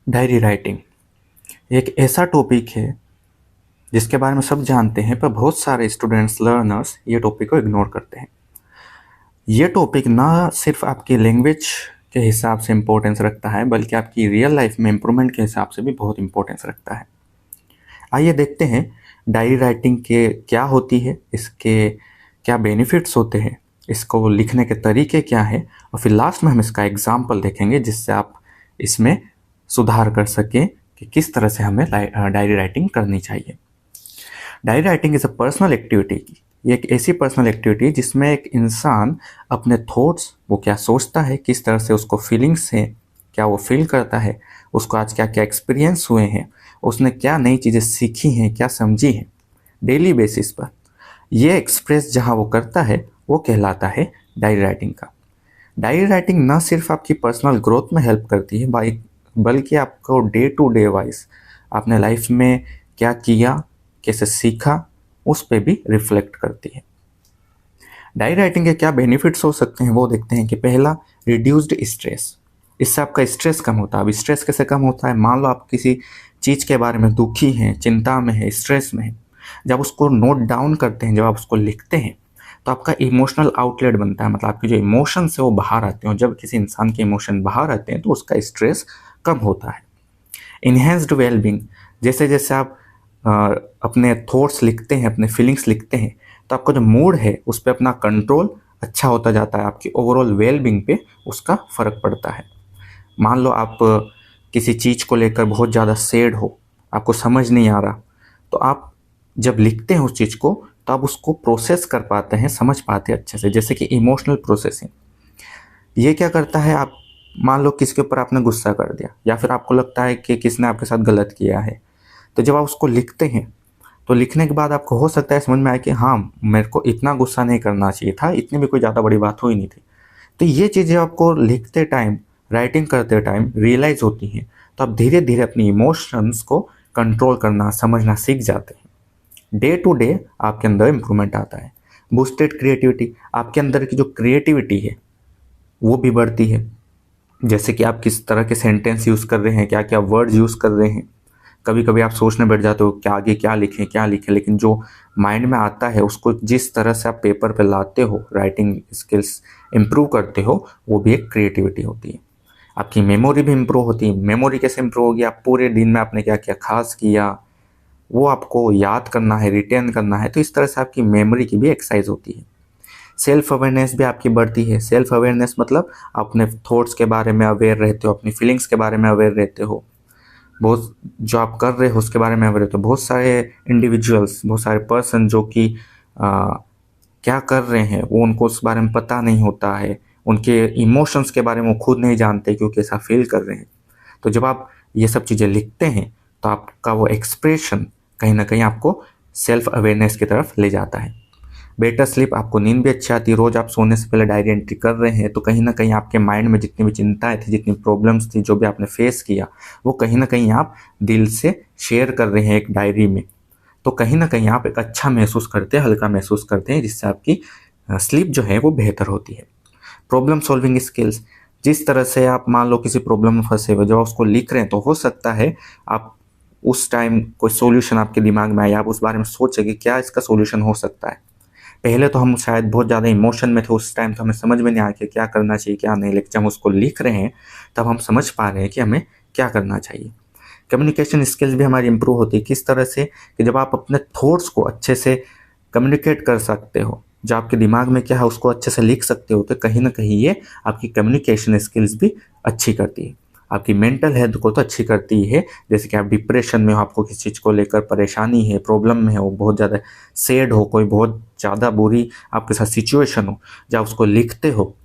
Diary writing एक ऐसा topic है जिसके बारे में सब जानते हैं, पर बहुत सारे स्टूडेंट्स लर्नर्स ये टॉपिक को इग्नोर करते हैं। ये टॉपिक ना सिर्फ आपकी लैंग्वेज के हिसाब से इम्पोर्टेंस रखता है, बल्कि आपकी रियल लाइफ में इम्प्रूवमेंट के हिसाब से भी बहुत इम्पोर्टेंस रखता है। आइए देखते हैं डायरी राइटिंग के क्या होती है, इसके क्या बेनिफिट्स होते हैं, इसको लिखने के तरीके क्या हैं, और फिर लास्ट में हम इसका एग्जाम्पल देखेंगे जिससे आप इसमें सुधार कर सकें कि किस तरह से हमें डायरी राइटिंग करनी चाहिए। Diary writing is a personal activity. ये एक ऐसी पर्सनल एक्टिविटी जिसमें एक इंसान अपने थॉट्स, वो क्या सोचता है, किस तरह से उसको फीलिंग्स हैं, क्या वो फील करता है, उसको आज क्या क्या एक्सपीरियंस हुए हैं, उसने क्या नई चीज़ें सीखी हैं, क्या समझी हैं डेली बेसिस पर, ये एक्सप्रेस जहाँ वो करता है वो कहलाता है डायरी राइटिंग का। डायरी राइटिंग ना सिर्फ आपकी पर्सनल ग्रोथ में हेल्प करती है बल्कि आपको डे टू डे वाइज आपने लाइफ में क्या किया, कैसे सीखा, उस पर भी रिफ्लेक्ट करती है। डायरी राइटिंग के क्या बेनिफिट्स हो सकते हैं वो देखते हैं कि पहला, रिड्यूस्ड स्ट्रेस। इससे आपका स्ट्रेस कम होता है। अब स्ट्रेस कैसे कम होता है? मान लो आप किसी चीज़ के बारे में दुखी हैं, चिंता में है, स्ट्रेस में है, जब उसको नोट डाउन करते हैं, जब आप उसको लिखते हैं तो आपका इमोशनल आउटलेट बनता है। मतलब आपके जो इमोशंस है वो बाहर आते हैं, और जब किसी इंसान के इमोशन बाहर आते हैं तो उसका स्ट्रेस कम होता है। इन्हेंस्ड वेलबींग, जैसे जैसे आप अपने थॉट्स लिखते हैं, अपने फीलिंग्स लिखते हैं, तो आपका जो मूड है उस पर अपना कंट्रोल अच्छा होता जाता है। आपकी ओवरऑल वेलबींग पे उसका फ़र्क पड़ता है। मान लो आप किसी चीज़ को लेकर बहुत ज़्यादा सैड हो, आपको समझ नहीं आ रहा, तो आप जब लिखते हैं उस चीज़ को तो आप उसको प्रोसेस कर पाते हैं, समझ पाते हैं अच्छे से, जैसे कि इमोशनल प्रोसेसिंग। ये क्या करता है, आप मान लो किसी के ऊपर आपने गुस्सा कर दिया, या फिर आपको लगता है कि किसने आपके साथ गलत किया है, तो जब आप उसको लिखते हैं तो लिखने के बाद आपको हो सकता है समझ में आए कि हाँ, मेरे को इतना गुस्सा नहीं करना चाहिए था, इतनी भी कोई ज़्यादा बड़ी बात हुई नहीं थी। तो ये चीज़ें आपको लिखते टाइम, राइटिंग करते टाइम रियलाइज़ होती हैं, तो आप धीरे धीरे अपनी इमोशंस को कंट्रोल करना, समझना सीख जाते हैं। डे टू डे आपके अंदर इम्प्रूवमेंट आता है। बूस्टेड क्रिएटिविटी, आपके अंदर की जो क्रिएटिविटी है वो भी बढ़ती है। जैसे कि आप किस तरह के सेंटेंस यूज़ कर रहे हैं, क्या क्या वर्ड्स यूज़ कर रहे हैं। कभी कभी आप सोचने बैठ जाते हो कि आगे क्या लिखें क्या लिखें, लेकिन जो माइंड में आता है उसको जिस तरह से आप पेपर पे लाते हो, राइटिंग स्किल्स इम्प्रूव करते हो, वो भी एक क्रिएटिविटी होती है। आपकी मेमोरी भी इम्प्रूव होती है। मेमोरी कैसे इम्प्रूव होगी? आप पूरे दिन में आपने क्या क्या खास किया वो आपको याद करना है, रिटेन करना है, तो इस तरह से आपकी मेमोरी की भी एक्सरसाइज होती है। सेल्फ अवेयरनेस भी आपकी बढ़ती है। सेल्फ अवेयरनेस मतलब आप अपने थॉट्स के बारे में अवेयर रहते हो, अपनी फीलिंग्स के बारे में अवेयर रहते हो, बहुत जो आप कर रहे हो उसके बारे में अवेयर रहते हो। बहुत सारे इंडिविजुअल्स, बहुत सारे पर्सन जो कि क्या कर रहे हैं वो उनको उस बारे में पता नहीं होता है, उनके इमोशंस के बारे में वो खुद नहीं जानते कि वो कैसा फील कर रहे हैं। तो जब आप ये सब चीज़ें लिखते हैं तो आपका वो एक्सप्रेशन कहीं ना कहीं आपको सेल्फ अवेयरनेस की तरफ ले जाता है। बेटर स्लीप, आपको नींद भी अच्छी आती है। रोज़ आप सोने से पहले डायरी एंट्री कर रहे हैं तो कहीं ना कहीं आपके माइंड में जितनी भी चिंताएं थी, जितनी प्रॉब्लम्स थी, जो भी आपने फेस किया, वो कहीं ना कहीं आप दिल से शेयर कर रहे हैं एक डायरी में। तो कहीं ना कहीं आप एक अच्छा महसूस करते हैं, हल्का महसूस करते हैं, जिससे आपकी स्लीप जो है वो बेहतर होती है। प्रॉब्लम सॉल्विंग स्किल्स, जिस तरह से आप मान लो किसी प्रॉब्लम में फंसे हुए, जब आप उसको लिख रहे हैं तो हो सकता है आप उस टाइम कोई सोल्यूशन आपके दिमाग में आए, आप उस बारे में सोचें कि क्या इसका सोल्यूशन हो सकता है। पहले तो हम शायद बहुत ज़्यादा इमोशन में थे उस टाइम, तो हमें समझ में नहीं आया कि क्या करना चाहिए क्या नहीं, लेकिन जब हम उसको लिख रहे हैं तब हम समझ पा रहे हैं कि हमें क्या करना चाहिए। कम्युनिकेशन स्किल्स भी हमारी इंप्रूव होती है। किस तरह से कि जब आप अपने थॉट्स को अच्छे से कम्युनिकेट कर सकते हो, जो आपके दिमाग में क्या है उसको अच्छे से लिख सकते हो, तो कहीं ना कहीं ये आपकी कम्युनिकेशन स्किल्स भी अच्छी करती है। आपकी मेंटल हेल्थ को तो अच्छी करती ही है। जैसे कि आप डिप्रेशन में हो, आपको किसी चीज़ को लेकर परेशानी है, प्रॉब्लम में हो, बहुत ज़्यादा सैड हो, कोई बहुत ज़्यादा बुरी आपके साथ सिचुएशन हो, जब उसको लिखते हो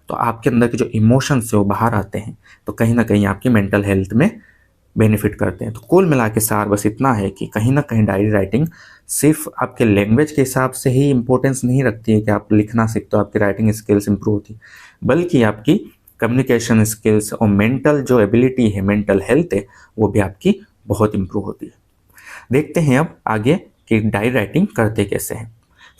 तो आपके अंदर के जो इमोशंस है वो बाहर आते हैं, तो कहीं ना कहीं आपकी मेंटल हेल्थ में बेनिफिट करते हैं। तो कुल मिला के सार बस इतना है कि कहीं ना कहीं डायरी राइटिंग सिर्फ आपके लैंग्वेज के हिसाब से ही इंपॉर्टेंस नहीं रखती है कि आप लिखना सीखते हो, आपकी राइटिंग स्किल्स इंप्रूव होती, बल्कि आपकी कम्युनिकेशन स्किल्स और मेंटल जो एबिलिटी है, मेंटल हेल्थ है, वो भी आपकी बहुत इंप्रूव होती है। देखते हैं अब आगे कि डायरी राइटिंग करते कैसे हैं।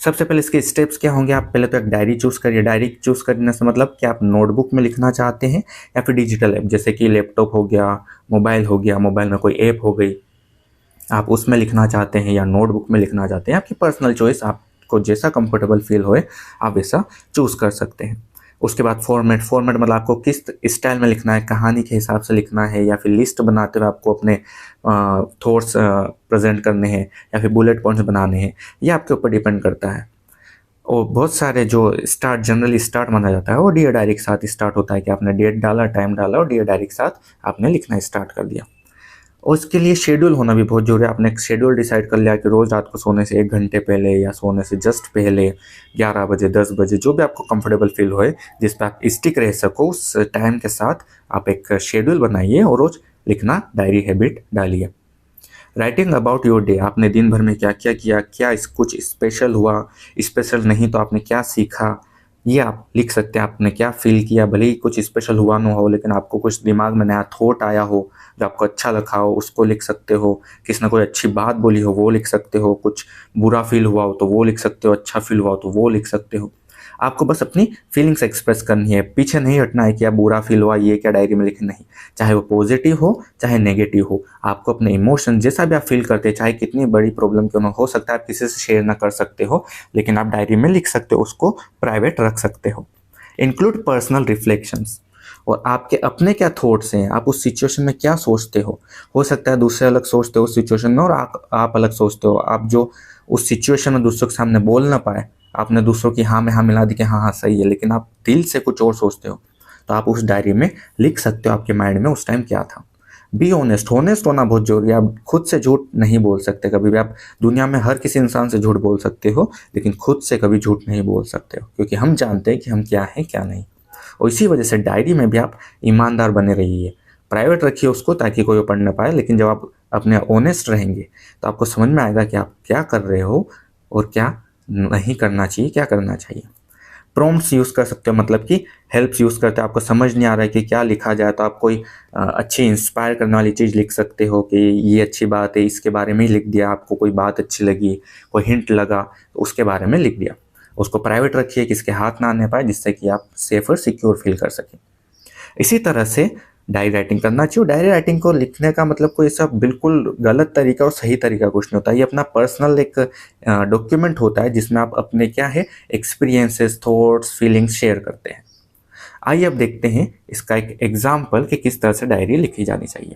सबसे पहले इसके स्टेप्स क्या होंगे, आप पहले तो एक डायरी चूज़ करिए। डायरी चूज़ करने से मतलब कि आप नोटबुक में लिखना चाहते हैं या फिर डिजिटल ऐप, जैसे कि लैपटॉप हो गया, मोबाइल में कोई ऐप हो गई, आप उसमें लिखना चाहते हैं या नोटबुक में लिखना चाहते हैं। आपकी पर्सनल चॉइस, आपको जैसा कंफर्टेबल फील होए आप वैसा चूज़ कर सकते हैं। उसके बाद फॉर्मेट मतलब आपको किस स्टाइल में लिखना है, कहानी के हिसाब से लिखना है या फिर लिस्ट बनाते हुए आपको अपने थॉट्स प्रेजेंट करने हैं या फिर बुलेट पॉइंट्स बनाने हैं, ये आपके ऊपर डिपेंड करता है। और बहुत सारे जो जनरली स्टार्ट माना जाता है वो डियर डायरी के साथ स्टार्ट होता है कि आपने डेट डाला, टाइम डाला और डियर डायरी के साथ आपने लिखना स्टार्ट कर दिया। और इसके लिए शेड्यूल होना भी बहुत जरूरी है। आपने एक शेड्यूल डिसाइड कर लिया कि रोज़ रात को सोने से 1 घंटे पहले या सोने से जस्ट पहले 11 बजे 10 बजे जो भी आपको कंफर्टेबल फील होए, जिस पर आप स्टिक रह सको, उस टाइम के साथ आप एक शेड्यूल बनाइए और रोज़ लिखना डायरी हैबिट डालिए। राइटिंग अबाउट योर डे, आपने दिन भर में क्या क्या किया, क्या कुछ स्पेशल हुआ, स्पेशल नहीं तो आपने क्या सीखा, ये आप लिख सकते हैं। आपने क्या फील किया, भले ही कुछ स्पेशल हुआ ना हो लेकिन आपको कुछ दिमाग में नया थॉट आया हो जो आपको अच्छा लगा हो, उसको लिख सकते हो। किसी ने कोई अच्छी बात बोली हो वो लिख सकते हो, कुछ बुरा फील हुआ हो तो वो लिख सकते हो, अच्छा फील हुआ हो तो वो लिख सकते हो। आपको बस अपनी फीलिंग्स एक्सप्रेस करनी है, पीछे नहीं हटना है कि आप बुरा फील हुआ ये क्या डायरी में लिखे, नहीं। चाहे वो पॉजिटिव हो चाहे नेगेटिव हो, आपको अपने इमोशन जैसा भी आप फील करते हैं, चाहे कितनी बड़ी प्रॉब्लम क्यों ना हो सकता है आप किसी से शेयर ना कर सकते हो, लेकिन आप डायरी में लिख सकते हो, उसको प्राइवेट रख सकते हो। इंक्लूड पर्सनल रिफ्लेक्शंस, और आपके अपने क्या थॉट्स हैं, आप उस सिचुएशन में क्या सोचते हो सकता है दूसरे अलग सोचते हो उस सिचुएशन में और आप अलग सोचते हो। आप जो उस सिचुएशन में दूसरों के सामने बोल ना पाए, आपने दूसरों की हाँ में हाँ मिला दी कि हाँ हाँ सही है, लेकिन आप दिल से कुछ और सोचते हो, तो आप उस डायरी में लिख सकते हो आपके माइंड में उस टाइम क्या था। बी ऑनेस्ट होना बहुत जरूरी है। आप खुद से झूठ नहीं बोल सकते कभी भी। आप दुनिया में हर किसी इंसान से झूठ बोल सकते हो लेकिन खुद से कभी झूठ नहीं बोल सकते हो, क्योंकि हम जानते हैं कि हम क्या हैं क्या नहीं। और इसी वजह से डायरी में भी आप ईमानदार बने रहिए, प्राइवेट रखिए उसको ताकि कोई पढ़ ना पाए, लेकिन जब आप अपने ऑनेस्ट रहेंगे तो आपको समझ में आएगा कि आप क्या कर रहे हो और क्या नहीं करना चाहिए, क्या करना चाहिए। प्रॉम्प्ट्स यूज़ कर सकते हो, मतलब कि हेल्प्स यूज़ करते हो, आपको समझ नहीं आ रहा है कि क्या लिखा जाए तो आप कोई अच्छी इंस्पायर करने वाली चीज़ लिख सकते हो कि ये अच्छी बात है, इसके बारे में ही लिख दिया। आपको कोई बात अच्छी लगी, कोई हिंट लगा तो उसके बारे में लिख दिया। उसको प्राइवेट रखिए, किसके हाथ ना आने पाए, जिससे कि आप सेफ और सिक्योर फील कर सकें। इसी तरह से डायरी राइटिंग करना चाहिए। डायरी राइटिंग को लिखने का मतलब कोई ऐसा बिल्कुल गलत तरीका और सही तरीका कुछ नहीं होता। ये अपना पर्सनल एक डॉक्यूमेंट होता है जिसमें आप अपने क्या है एक्सपीरियंसेस, थॉट्स, फीलिंग्स शेयर करते हैं। आइए अब देखते हैं इसका एक एग्जाम्पल कि किस तरह से डायरी लिखी जानी चाहिए।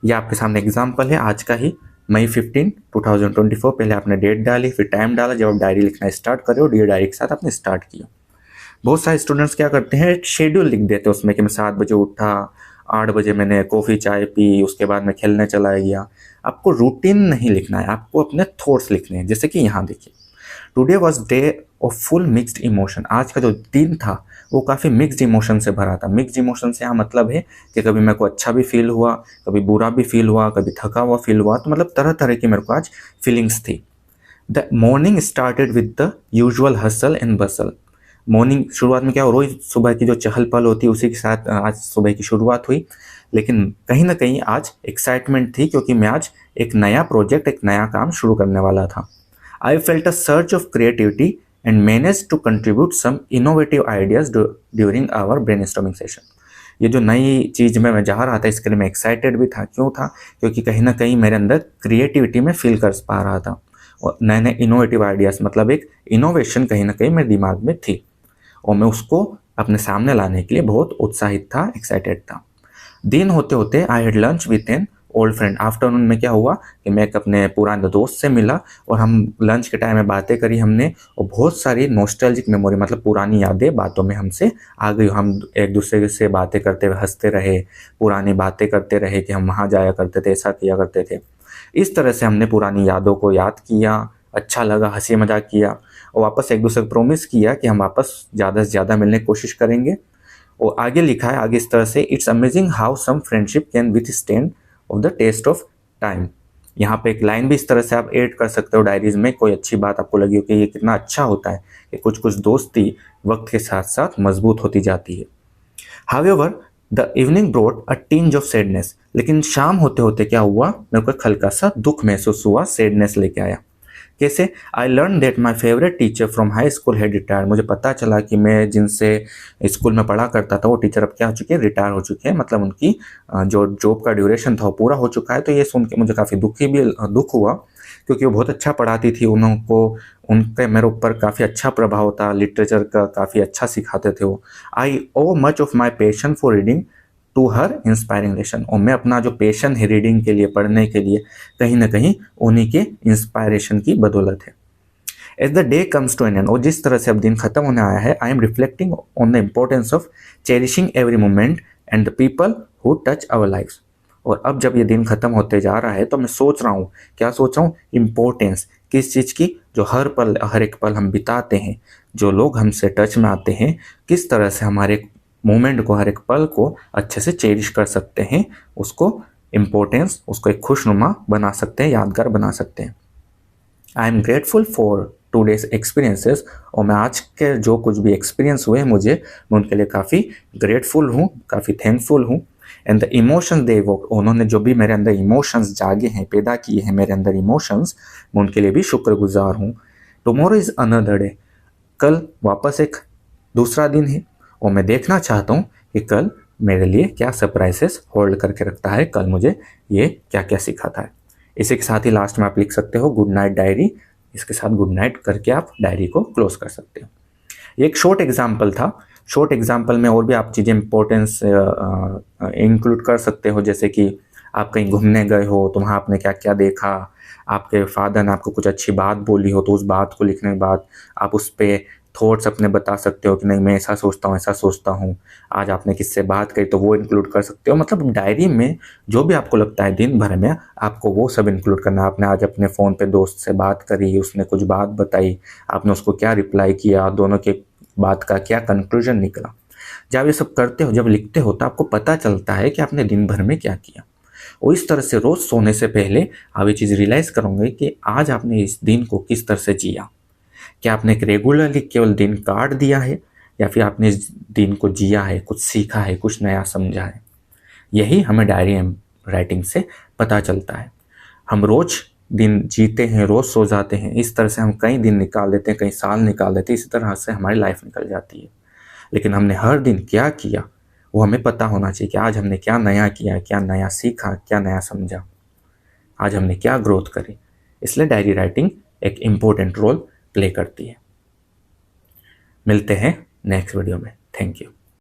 यह आपके सामने एग्जाम्पल है आज का ही, मई 15, 2024। पहले आपने डेट डाली, फिर टाइम डाला जब आप डायरी लिखना स्टार्ट करे और डियर डायरी के साथ आपने स्टार्ट किया। बहुत सारे स्टूडेंट्स क्या करते हैं, एक शेड्यूल लिख देते हैं उसमें कि मैं 7 बजे उठा, 8 बजे मैंने कॉफ़ी चाय पी, उसके बाद मैं खेलने चला गया। आपको रूटीन नहीं लिखना है, आपको अपने थॉट्स लिखने हैं। जैसे कि यहाँ देखिए, today was day of full mixed emotion. आज का जो दिन था वो काफ़ी मिक्सड इमोशन से भरा था। मिक्सड इमोशन से यहाँ मतलब है कि कभी मेरे को अच्छा भी फील हुआ, कभी बुरा भी फील हुआ, कभी थका हुआ फील हुआ, तो मतलब तरह तरह की मेरे को आज फीलिंग्स थी। The morning started with the usual hustle and Bansal. Morning शुरुआत में क्या हो, रोज सुबह की जो चहल पहल होती है उसी के साथ आज सुबह की शुरुआत हुई, लेकिन कहीं ना कहीं आज एक्साइटमेंट थी क्योंकि मैं आज एक नया प्रोजेक्ट, एक नया काम शुरू करने वाला था। I felt a search of creativity and manage to contribute some innovative ideas during our brainstorming session. ये जो नई चीज़ में मैं जा रहा था इसके लिए मैं एक्साइटेड भी था। क्यों था? क्योंकि कहीं ना कहीं मेरे अंदर क्रिएटिविटी में फील कर पा रहा था और नए नए इनोवेटिव आइडियाज, मतलब एक इनोवेशन कहीं ना कहीं मेरे दिमाग में थी और मैं उसको अपने सामने लाने के लिए बहुत उत्साहित था, एक्साइटेड था। दिन होते होते I had lunch with an old friend. Afternoon में क्या हुआ कि मैं एक अपने पुराने दोस्त से मिला और हम लंच के टाइम में बातें करी हमने, और बहुत सारी नॉस्टैल्जिक मेमोरी, मतलब पुरानी यादें बातों में हमसे आ गई। हम एक दूसरे से बातें करते हुए हंसते रहे, पुरानी बातें करते रहे कि हम वहाँ जाया करते थे, ऐसा किया करते थे। इस तरह से हमने पुरानी यादों को याद किया, अच्छा लगा, हंसी मजाक किया और वापस एक दूसरे को प्रॉमिस किया कि हम वापस ज़्यादा से ज़्यादा मिलने की कोशिश करेंगे। और आगे लिखा है, आगे इस तरह से, it's amazing how some friendship can withstand of the test of time. यहाँ पे एक लाइन भी इस तरह से आप ऐड कर सकते हो डायरीज में, कोई अच्छी बात आपको लगी हो कि ये कितना अच्छा होता है कि कुछ कुछ दोस्ती वक्त के साथ साथ मजबूत होती जाती है। However the evening brought a tinge of sadness. लेकिन शाम होते होते क्या हुआ, मेरे को एक हल्का सा दुख महसूस हुआ, सैडनेस लेके आया। कैसे? I learn that my favourite teacher from high school had retired. मुझे पता चला कि मैं जिनसे स्कूल में पढ़ा करता था वो टीचर अब क्या हो चुके हैं, रिटायर हो चुके हैं, मतलब उनकी जो जॉब का ड्यूरेशन था वो पूरा हो चुका है। तो ये सुन के मुझे काफ़ी दुख हुआ, क्योंकि वो बहुत अच्छा पढ़ाती थी, उनको उनके मेरे ऊपर काफ़ी अच्छा प्रभाव था, लिटरेचर का काफ़ी अच्छा सिखाते थे वो। I owe much of my passion for reading to her inspiring lesson. और मैं अपना जो पैशन है रीडिंग के लिए, पढ़ने के लिए, कहीं ना कहीं उन्हीं के इंस्पायरेशन की बदौलत है। As the day comes to an end, और जिस तरह से अब दिन खत्म होने आया है, I am reflecting on the importance of cherishing every moment and the people who touch our lifes. और अब जब ये दिन खत्म होते जा रहा है तो मैं सोच रहा हूँ, क्या सोच रहा हूँ, इम्पोर्टेंस किस चीज़ की, जो हर पल हर एक पल हम बिताते हैं, जो लोग हमसे टच में आते हैं, किस तरह से हमारे मोमेंट को, हर एक पल को अच्छे से चेरिश कर सकते हैं, उसको इम्पोर्टेंस, उसको एक खुशनुमा बना सकते हैं, यादगार बना सकते हैं। I am grateful for today's experiences, और मैं आज के जो कुछ भी एक्सपीरियंस हुए मुझे, मैं उनके लिए काफ़ी ग्रेटफुल हूँ, काफ़ी थैंकफुल हूँ। एंड द इमोशंस दे वो, उन्होंने जो भी मेरे अंदर इमोशंस जागे हैं, पैदा किए हैं मेरे अंदर इमोशंस, मैं उनके लिए भी शुक्रगुजार हूँ। टुमारो इज़ अनदर डे, कल वापस एक दूसरा दिन है, और मैं देखना चाहता हूँ कि कल मेरे लिए क्या सरप्राइजेस होल्ड करके रखता है, कल मुझे ये क्या क्या सिखाता है। इसी के साथ ही लास्ट में आप लिख सकते हो गुड नाइट डायरी, इसके साथ गुड नाइट करके आप डायरी को क्लोज कर सकते हो। ये एक शॉर्ट एग्जाम्पल था। शॉर्ट एग्जाम्पल में और भी आप चीज़ें इंपॉर्टेंस इंक्लूड कर सकते हो, जैसे कि आप कहीं घूमने गए हो तो वहाँ आपने क्या क्या देखा, आपके फादर ने आपको कुछ अच्छी बात बोली हो तो उस बात को लिखने के बाद आप उस पर थॉट्स अपने बता सकते हो कि नहीं मैं ऐसा सोचता हूँ, ऐसा सोचता हूँ। आज आपने किससे बात करी तो वो इंक्लूड कर सकते हो। मतलब डायरी में जो भी आपको लगता है दिन भर में, आपको वो सब इंक्लूड करना। आपने आज अपने फ़ोन पे दोस्त से बात करी, उसने कुछ बात बताई, आपने उसको क्या रिप्लाई किया, दोनों के बात का क्या कंक्लूजन निकला। जब ये सब करते हो, जब लिखते हो, तो आपको पता चलता है कि आपने दिन भर में क्या किया। और इस तरह से रोज़ सोने से पहले आप ये चीज़ रियलाइज़ करोगे कि आज आपने इस दिन को किस तरह से जिया। क्या आपने एक रेगुलरली केवल दिन काट दिया है, या फिर आपने इस दिन को जिया है, कुछ सीखा है, कुछ नया समझा है। यही हमें डायरी राइटिंग से पता चलता है। हम रोज़ दिन जीते हैं, रोज़ सो जाते हैं, इस तरह से हम कई दिन निकाल देते हैं, कई साल निकाल देते हैं, इसी तरह से हमारी लाइफ निकल जाती है। लेकिन हमने हर दिन क्या किया वो हमें पता होना चाहिए कि आज हमने क्या नया किया, क्या नया सीखा, क्या नया समझा, आज हमने क्या ग्रोथ करी। इसलिए डायरी राइटिंग एक इम्पोर्टेंट रोल प्ले करती है। मिलते हैं नेक्स्ट वीडियो में। Thank you.